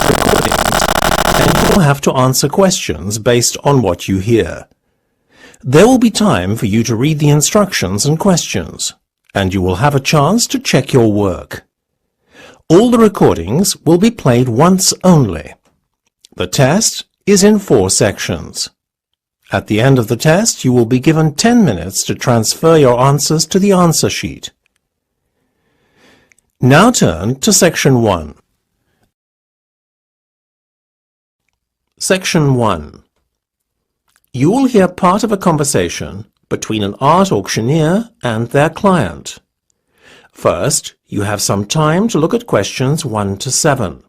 recordings, and you will have to answer questions based on what you hear. There will be time for you to read the instructions and questions, and you will have a chance to check your work. All the recordings will be played once only. The test is in 4 sections. At the end of the test, you will be given 10 minutes to transfer your answers to the answer sheet. Now turn to Section 1. Section 1. You will hear part of a conversation between an art auctioneer and their client. First, you have some time to look at questions 1 to 7.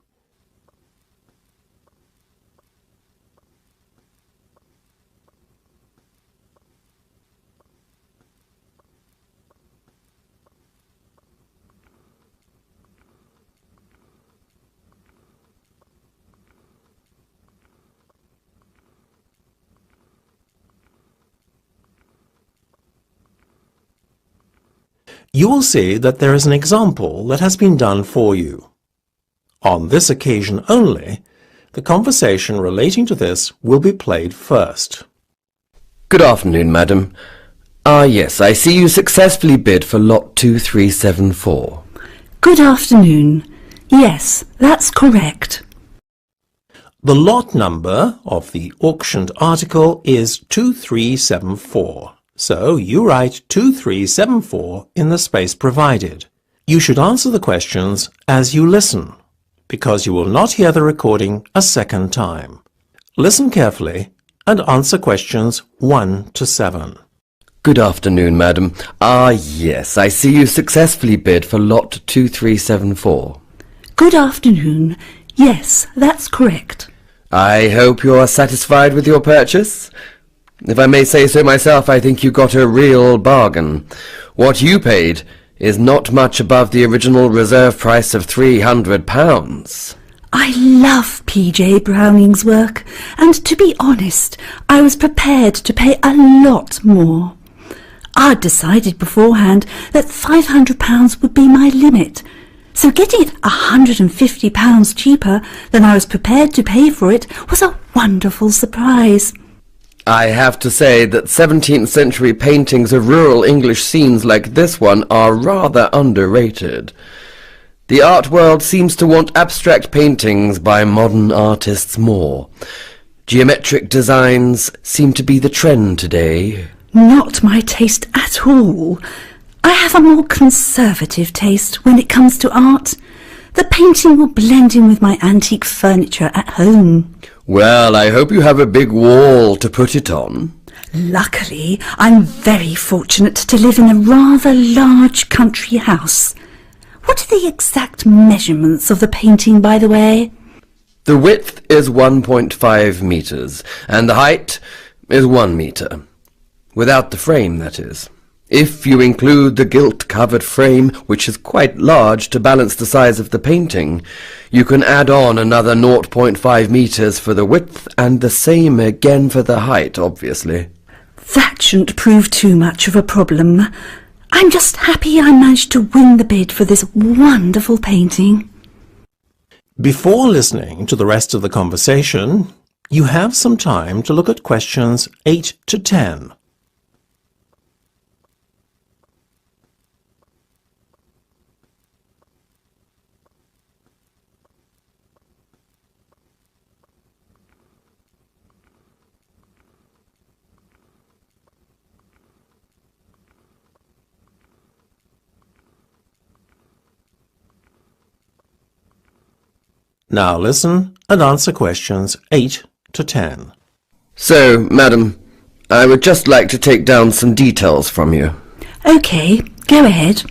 You will see that there is an example that has been done for you. On this occasion only, the conversation relating to this will be played first. Good afternoon, madam. Yes, I see you successfully bid for lot 2374. Good afternoon. Yes, that's correct. The lot number of the auctioned article is 2374. So you write 2374 in the space provided. You should answer the questions as you listen, because you will not hear the recording a second time. Listen carefully and answer questions 1 to 7. Good afternoon, madam. Yes, I see you successfully bid for lot 2374. Good afternoon. Yes, that's correct. I hope you are satisfied with your purchase? If I may say so myself, I think you got a real bargain. What you paid is not much above the original reserve price of £300. I love P.J. Browning's work, and to be honest, I was prepared to pay a lot more. I'd decided beforehand that £500 would be my limit, so getting it £150 cheaper than I was prepared to pay for it was a wonderful surprise. I have to say that 17th century paintings of rural English scenes like this one are rather underrated. The art world seems to want abstract paintings by modern artists more. Geometric designs seem to be the trend today. Not my taste at all. I have a more conservative taste when it comes to art. The painting will blend in with my antique furniture at home. Well, I hope you have a big wall to put it on. Luckily, I'm very fortunate to live in a rather large country house. What are the exact measurements of the painting, by the way? The width is 1.5 metres, and the height is 1 metre. Without the frame, that is. If you include the gilt-covered frame, which is quite large to balance the size of the painting, you can add on another 0.5 metres for the width and the same again for the height, obviously. That shouldn't prove too much of a problem. I'm just happy I managed to win the bid for this wonderful painting. Before listening to the rest of the conversation, you have some time to look at questions 8 to 10. Now listen and answer questions 8 to 10. So, madam, I would just like to take down some details from you. OK, go ahead.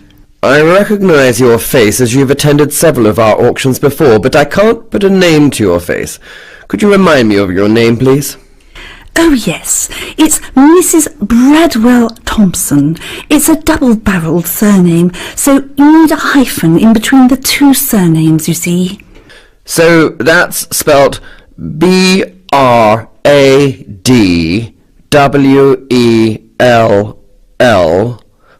I recognise your face as you've attended several of our auctions before, but I can't put a name to your face. Could you remind me of your name, please? Oh yes, it's Mrs. Bradwell Thompson. It's a double-barrelled surname, so you need a hyphen in between the two surnames, you see. So that's spelt B-R-A-D-W-E-L-L,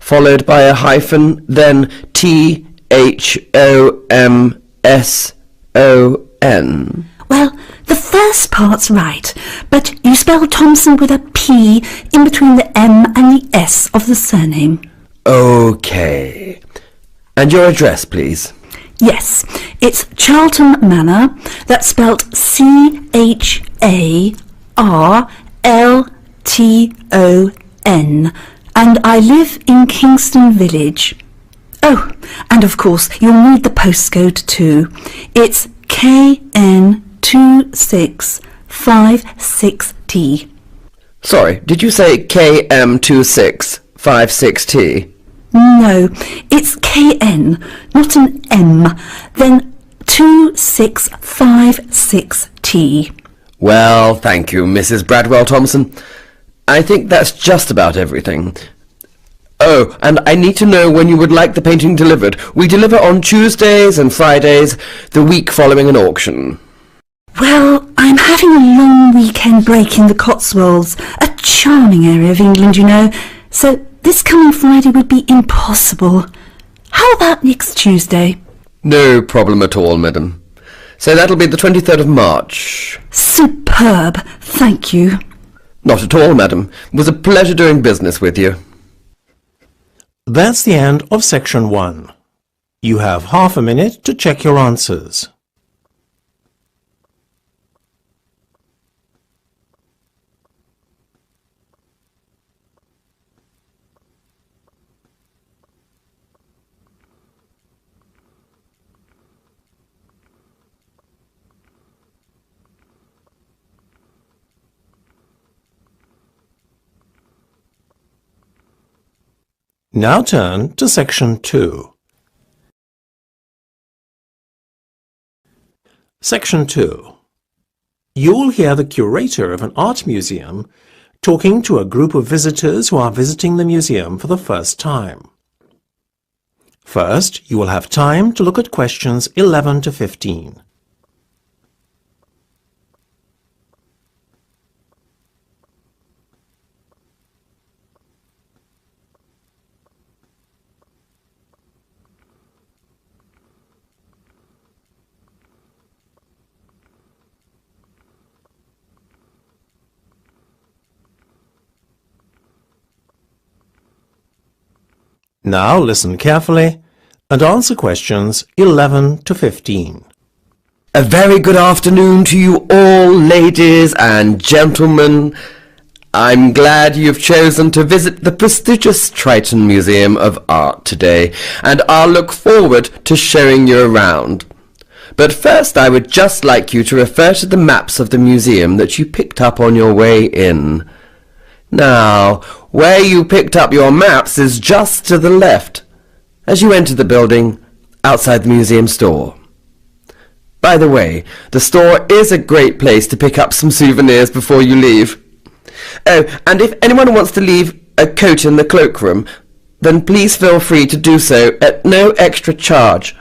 followed by a hyphen, then T-H-O-M-S-O-N. N? Well, the first part's right, but you spell Thompson with a P in between the M and the S of the surname. OK. And your address, please? Yes, it's Charlton Manor. That's spelt CHARLTON. And I live in Kingston Village. Oh, and of course, you'll need the postcode too. It's KN2656T. Sorry, did you say KM2656T? No, it's KN, not an M, then 2656T. Well, thank you, Mrs. Bradwell Thompson. I think that's just about everything. Oh, and I need to know when you would like the painting delivered. We deliver on Tuesdays and Fridays, the week following an auction. Well, I'm having a long weekend break in the Cotswolds, a charming area of England, you know, so this coming Friday would be impossible. How about next Tuesday? No problem at all, madam. So that'll be the 23rd of March. Superb, thank you. Not at all, madam. It was a pleasure doing business with you. That's the end of section 1. You have half a minute to check your answers. Now turn to section 2. Section 2. You will hear the curator of an art museum talking to a group of visitors who are visiting the museum for the first time. First, you will have time to look at questions 11 to 15. Now listen carefully and answer questions 11 to 15. A very good afternoon to you all, ladies and gentlemen. I'm glad you've chosen to visit the prestigious Triton Museum of Art today, and I'll look forward to showing you around. But first I would just like you to refer to the maps of the museum that you picked up on your way in. Now, where you picked up your maps is just to the left, as you enter the building outside the museum store. By the way, the store is a great place to pick up some souvenirs before you leave. Oh, and if anyone wants to leave a coat in the cloakroom, then please feel free to do so at no extra charge.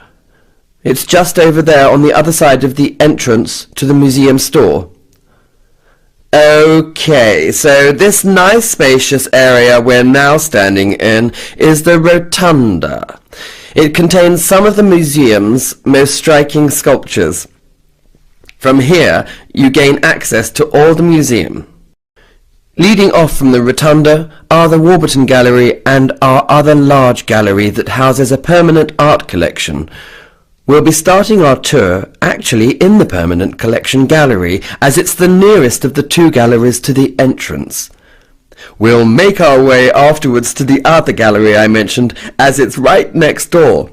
It's just over there on the other side of the entrance to the museum store. Okay, so this nice spacious area we're now standing in is the Rotunda. It contains some of the museum's most striking sculptures. From here, you gain access to all the museum. Leading off from the Rotunda are the Warburton Gallery and our other large gallery that houses a permanent art collection. We'll be starting our tour actually in the Permanent Collection Gallery, as it's the nearest of the two galleries to the entrance. We'll make our way afterwards to the other gallery I mentioned, as it's right next door.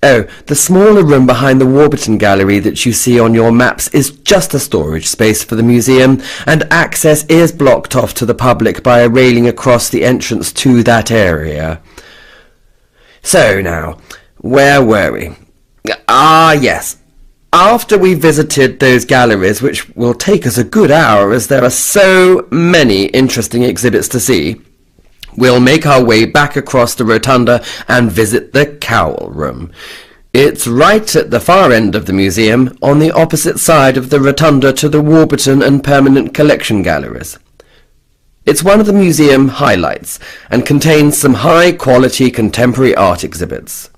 Oh, the smaller room behind the Warburton Gallery that you see on your maps is just a storage space for the museum, and access is blocked off to the public by a railing across the entrance to that area. So now, where were we? Ah, yes. After we visited those galleries, which will take us a good hour as there are so many interesting exhibits to see, we'll make our way back across the Rotunda and visit the Cowl Room. It's right at the far end of the museum, on the opposite side of the Rotunda to the Warburton and Permanent Collection Galleries. It's one of the museum highlights and contains some high-quality contemporary art exhibits.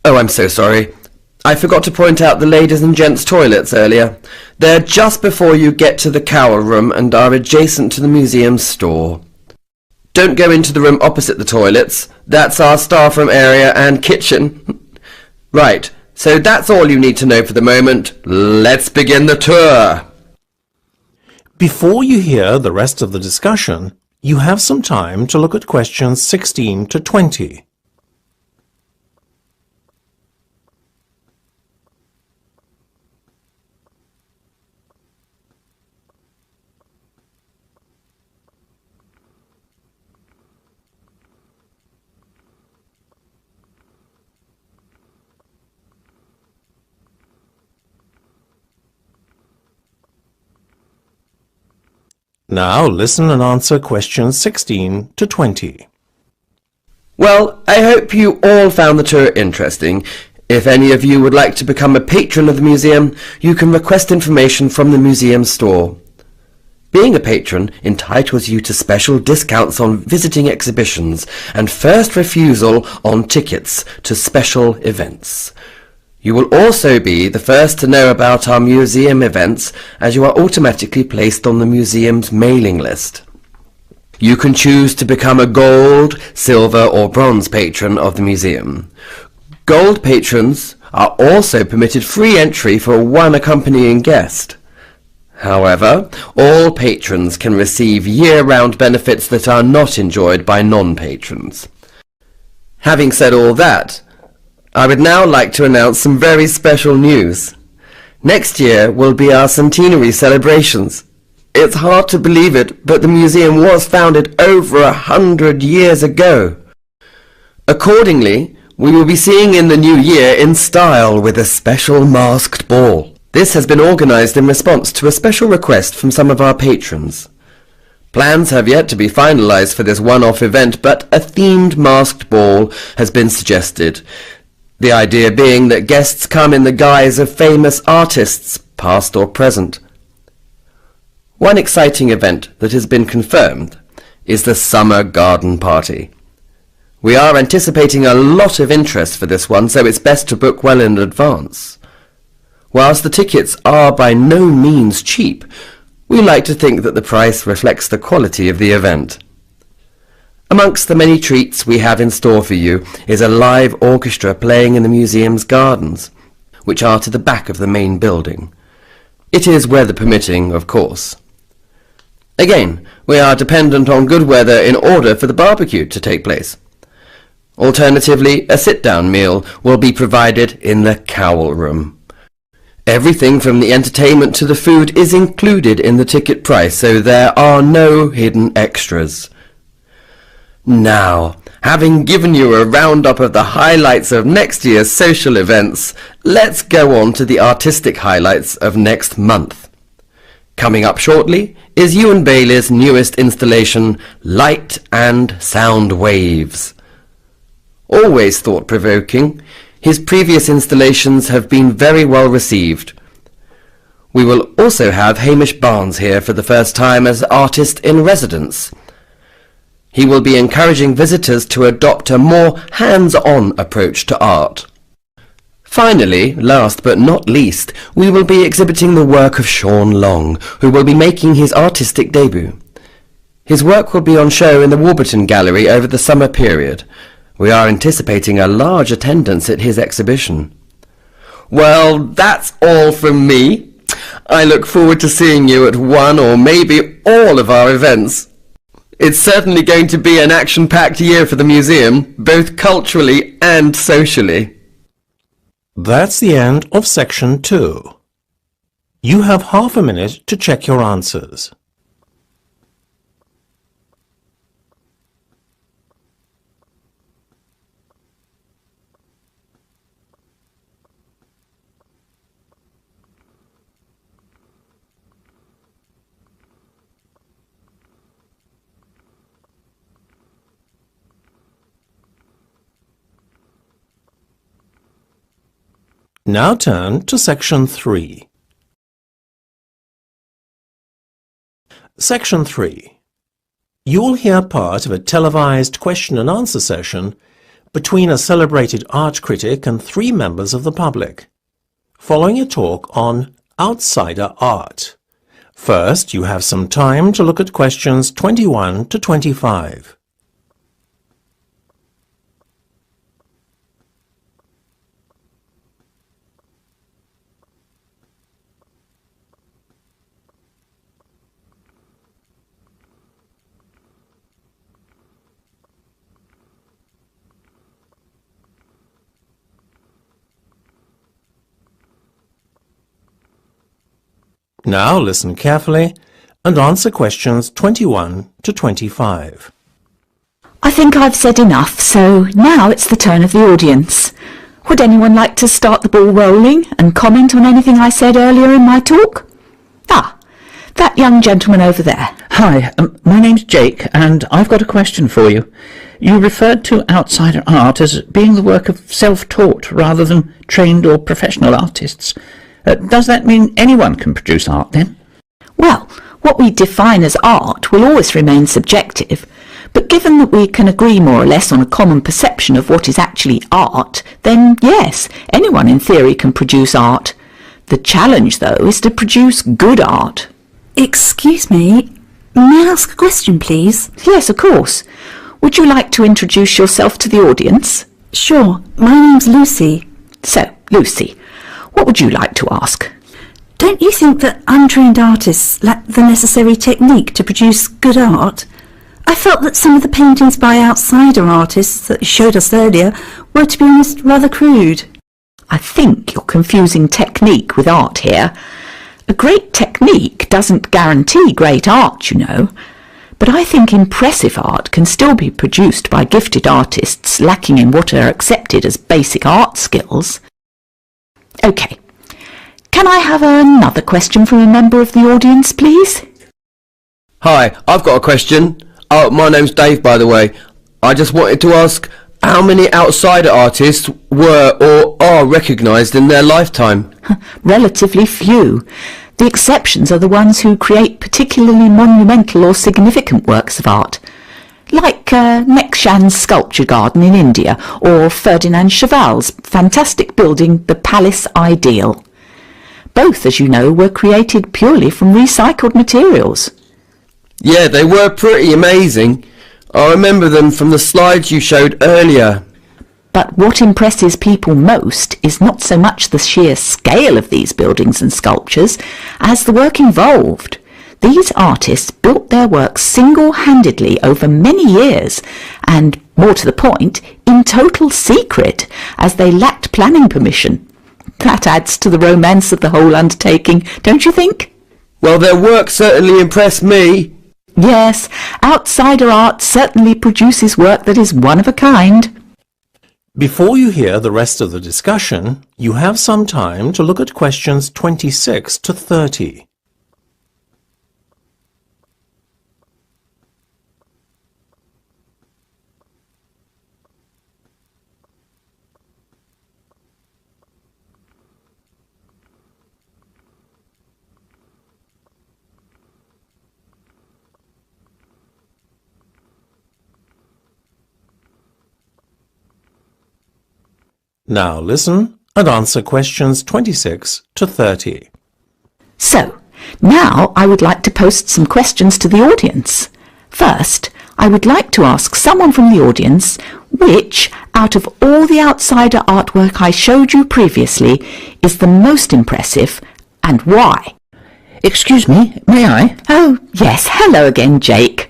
Oh, I'm so sorry. I forgot to point out the ladies' and gents' toilets earlier. They're just before you get to the cowl room and are adjacent to the museum's store. Don't go into the room opposite the toilets. That's our staff room area and kitchen. Right, so that's all you need to know for the moment. Let's begin the tour. Before you hear the rest of the discussion, you have some time to look at questions 16 to 20. Now listen and answer questions 16 to 20. Well, I hope you all found the tour interesting. If any of you would like to become a patron of the museum, you can request information from the museum store. Being a patron entitles you to special discounts on visiting exhibitions and first refusal on tickets to special events. You will also be the first to know about our museum events, as you are automatically placed on the museum's mailing list. You can choose to become a gold, silver or bronze patron of the museum. Gold patrons are also permitted free entry for one accompanying guest. However, all patrons can receive year-round benefits that are not enjoyed by non-patrons. Having said all that, I would now like to announce some very special news. Next year will be our centenary celebrations. It's hard to believe it, but the museum was founded over 100 years ago. Accordingly, we will be seeing in the new year in style with a special masked ball. This has been organised in response to a special request from some of our patrons. Plans have yet to be finalised for this one-off event, but a themed masked ball has been suggested. The idea being that guests come in the guise of famous artists, past or present. One exciting event that has been confirmed is the Summer Garden Party. We are anticipating a lot of interest for this one, so it's best to book well in advance. Whilst the tickets are by no means cheap, we like to think that the price reflects the quality of the event. Amongst the many treats we have in store for you is a live orchestra playing in the museum's gardens, which are to the back of the main building. It is weather permitting, of course. Again, we are dependent on good weather in order for the barbecue to take place. Alternatively, a sit-down meal will be provided in the cowl room. Everything from the entertainment to the food is included in the ticket price, so there are no hidden extras. Now, having given you a roundup of the highlights of next year's social events, let's go on to the artistic highlights of next month. Coming up shortly is Ewan Bailey's newest installation, Light and Sound Waves. Always thought-provoking, his previous installations have been very well received. We will also have Hamish Barnes here for the first time as artist-in-residence. He will be encouraging visitors to adopt a more hands-on approach to art. Finally, last but not least, we will be exhibiting the work of Sean Long, who will be making his artistic debut. His work will be on show in the Warburton Gallery over the summer period. We are anticipating a large attendance at his exhibition. Well, that's all from me. I look forward to seeing you at one or maybe all of our events. It's certainly going to be an action-packed year for the museum, both culturally and socially. That's the end of section 2. You have half a minute to check your answers. Now turn to section 3. Section 3. You will hear part of a televised question and answer session between a celebrated art critic and 3 members of the public. following a talk on outsider art. First, you have some time to look at questions 21 to 25. Now listen carefully and answer questions 21 to 25. I think I've said enough, so now it's the turn of the audience. Would anyone like to start the ball rolling and comment on anything I said earlier in my talk? That young gentleman over there. Hi, my name's Jake, and I've got a question for you. You referred to outsider art as being the work of self-taught rather than trained or professional artists. Does that mean anyone can produce art, then? Well, what we define as art will always remain subjective, but given that we can agree more or less on a common perception of what is actually art, then yes, anyone in theory can produce art. The challenge, though, is to produce good art. Excuse me, may I ask a question, please? Yes, of course. Would you like to introduce yourself to the audience? Sure, my name's Lucy. So, Lucy, what would you like to ask? Don't you think that untrained artists lack the necessary technique to produce good art? I felt that some of the paintings by outsider artists that you showed us earlier were, to be honest, rather crude. I think you're confusing technique with art here. A great technique doesn't guarantee great art, you know. But I think impressive art can still be produced by gifted artists lacking in what are accepted as basic art skills. OK. Can I have another question from a member of the audience, please? Hi, I've got a question. Oh, my name's Dave, by the way. I just wanted to ask how many outsider artists were or are recognised in their lifetime? Relatively few. The exceptions are the ones who create particularly monumental or significant works of art, like Nekshan's sculpture garden in India or Ferdinand Cheval's fantastic building, the Palace Ideal. Both, as you know, were created purely from recycled materials. Yeah, they were pretty amazing. I remember them from the slides you showed earlier. But what impresses people most is not so much the sheer scale of these buildings and sculptures as the work involved. These artists built their works single-handedly over many years and, more to the point, in total secret, as they lacked planning permission. That adds to the romance of the whole undertaking, don't you think? Well, their work certainly impressed me. Yes, outsider art certainly produces work that is one of a kind. Before you hear the rest of the discussion, you have some time to look at questions 26 to 30. Now listen and answer questions 26 to 30. So, now I would like to post some questions to the audience. First, I would like to ask someone from the audience which, out of all the outsider artwork I showed you previously, is the most impressive and why. Excuse me, may I? Oh, yes, hello again, Jake.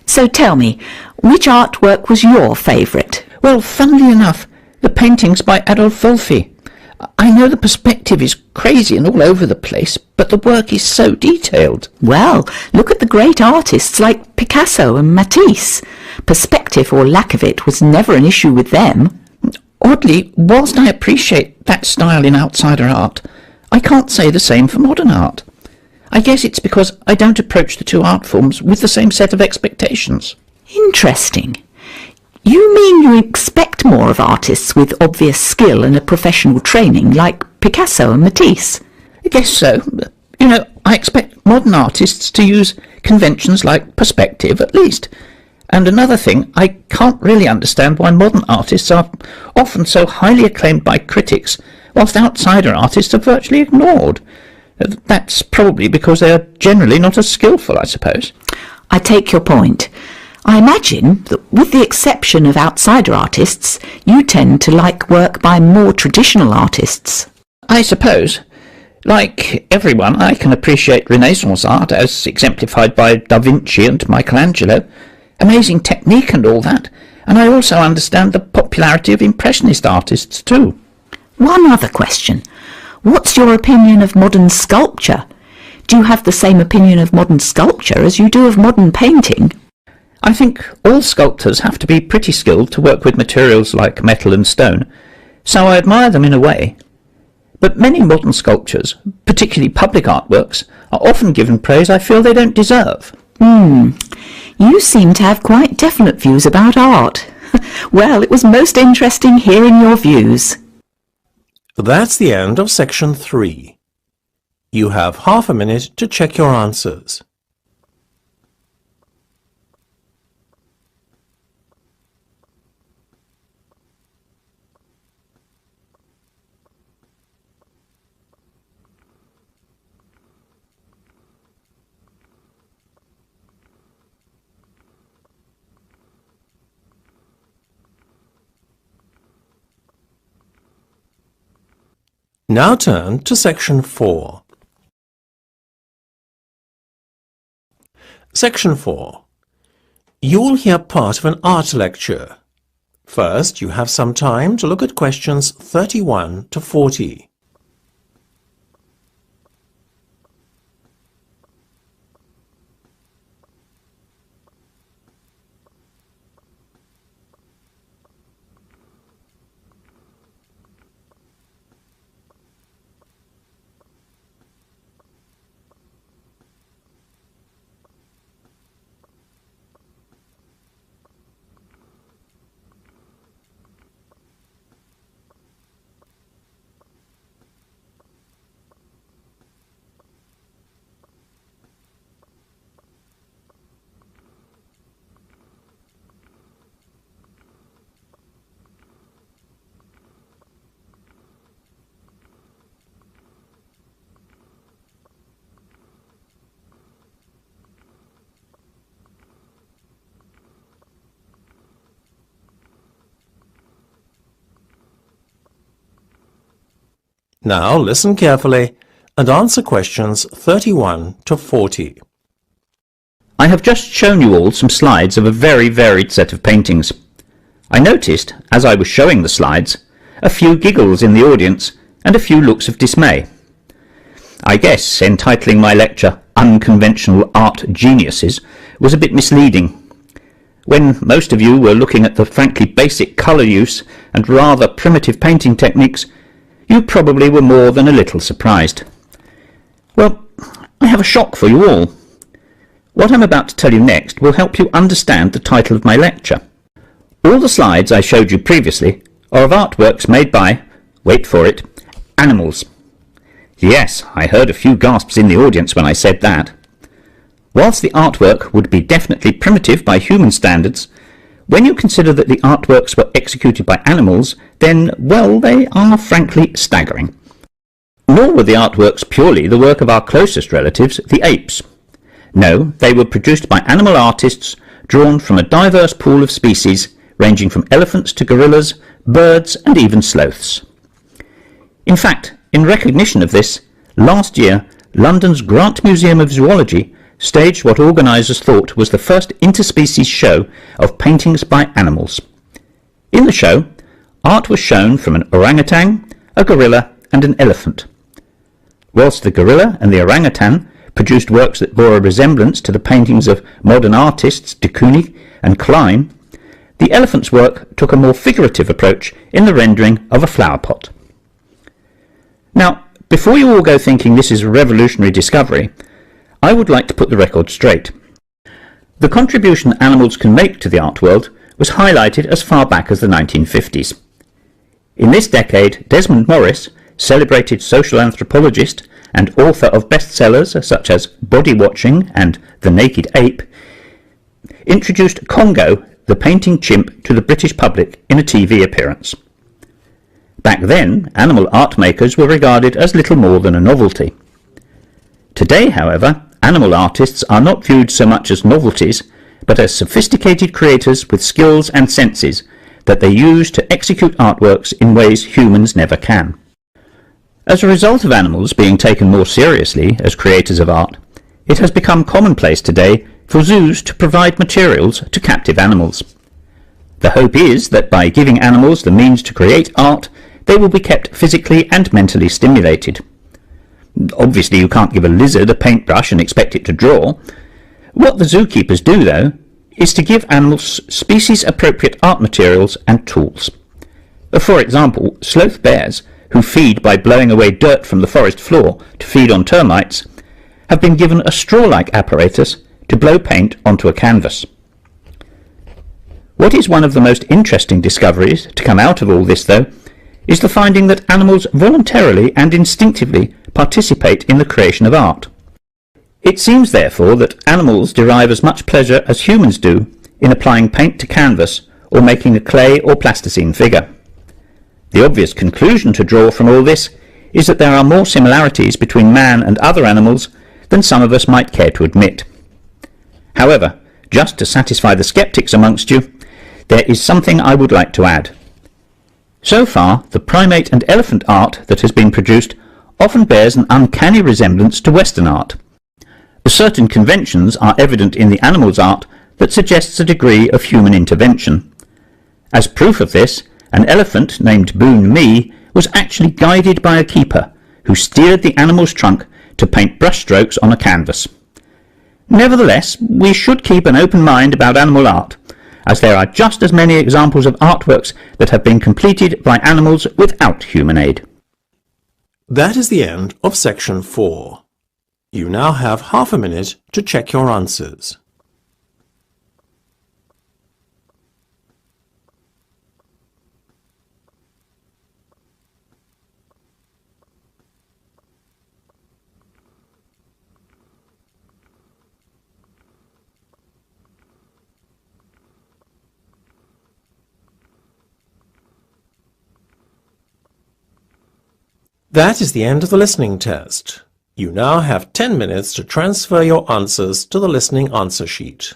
So tell me, which artwork was your favourite? Well, funnily enough, the paintings by Adolf Wolfi. I know the perspective is crazy and all over the place, but the work is so detailed. Well, look at the great artists like Picasso and Matisse. Perspective or lack of it was never an issue with them. Oddly, whilst I appreciate that style in outsider art, I can't say the same for modern art. I guess it's because I don't approach the two art forms with the same set of expectations. Interesting. You mean you expect more of artists with obvious skill and a professional training, like Picasso and Matisse? I guess so. You know, I expect modern artists to use conventions like perspective, at least. And another thing, I can't really understand why modern artists are often so highly acclaimed by critics whilst outsider artists are virtually ignored. That's probably because they are generally not as skillful, I suppose. I take your point. I imagine that with the exception of outsider artists, you tend to like work by more traditional artists. I suppose. Like everyone, I can appreciate Renaissance art as exemplified by Da Vinci and Michelangelo. Amazing technique and all that. And I also understand the popularity of Impressionist artists too. One other question. What's your opinion of modern sculpture? Do you have the same opinion of modern sculpture as you do of modern painting? I think all sculptors have to be pretty skilled to work with materials like metal and stone, so I admire them in a way. But many modern sculptures, particularly public artworks, are often given praise I feel they don't deserve. You seem to have quite definite views about art. Well, it was most interesting hearing your views. That's the end of section 3. You have half a minute to check your answers. Now turn to section 4. Section 4. You will hear part of an art lecture. First, you have some time to look at questions 31 to 40. Now listen carefully and answer questions 31 to 40. I have just shown you all some slides of a very varied set of paintings. I noticed, as I was showing the slides, a few giggles in the audience and a few looks of dismay. I guess entitling my lecture Unconventional Art Geniuses was a bit misleading. When most of you were looking at the frankly basic colour use and rather primitive painting techniques, you probably were more than a little surprised. Well, I have a shock for you all. What I'm about to tell you next will help you understand the title of my lecture. All the slides I showed you previously are of artworks made by, wait for it, animals. Yes, I heard a few gasps in the audience when I said that. Whilst the artwork would be definitely primitive by human standards, when you consider that the artworks were executed by animals, then, well, they are frankly staggering. Nor were the artworks purely the work of our closest relatives, the apes. No, they were produced by animal artists drawn from a diverse pool of species, ranging from elephants to gorillas, birds and even sloths. In fact, in recognition of this, last year, London's Grant Museum of Zoology staged what organisers thought was the first interspecies show of paintings by animals. In the show, art was shown from an orangutan, a gorilla and an elephant. Whilst the gorilla and the orangutan produced works that bore a resemblance to the paintings of modern artists de Kooning and Klein, the elephant's work took a more figurative approach in the rendering of a flower pot. Now, before you all go thinking this is a revolutionary discovery, I would like to put the record straight. The contribution animals can make to the art world was highlighted as far back as the 1950s. In this decade, Desmond Morris, celebrated social anthropologist and author of bestsellers such as Body Watching and The Naked Ape, introduced Congo, the painting chimp, to the British public in a TV appearance. Back then, animal art makers were regarded as little more than a novelty. Today, however, animal artists are not viewed so much as novelties, but as sophisticated creators with skills and senses that they use to execute artworks in ways humans never can. As a result of animals being taken more seriously as creators of art, it has become commonplace today for zoos to provide materials to captive animals. The hope is that by giving animals the means to create art, they will be kept physically and mentally stimulated. Obviously, you can't give a lizard a paintbrush and expect it to draw. What the zookeepers do, though, is to give animals species-appropriate art materials and tools. For example, sloth bears, who feed by blowing away dirt from the forest floor to feed on termites, have been given a straw-like apparatus to blow paint onto a canvas. What is one of the most interesting discoveries to come out of all this, though, is the finding that animals voluntarily and instinctively participate in the creation of art. It seems, therefore, that animals derive as much pleasure as humans do in applying paint to canvas or making a clay or plasticine figure. The obvious conclusion to draw from all this is that there are more similarities between man and other animals than some of us might care to admit. However, just to satisfy the sceptics amongst you, there is something I would like to add. So far, the primate and elephant art that has been produced often bears an uncanny resemblance to Western art. Certain conventions are evident in the animal's art that suggests a degree of human intervention. As proof of this, an elephant named Boon Me was actually guided by a keeper who steered the animal's trunk to paint brushstrokes on a canvas. Nevertheless, we should keep an open mind about animal art, as there are just as many examples of artworks that have been completed by animals without human aid. That is the end of section 4. You now have half a minute to check your answers. That is the end of the listening test. You now have 10 minutes to transfer your answers to the listening answer sheet.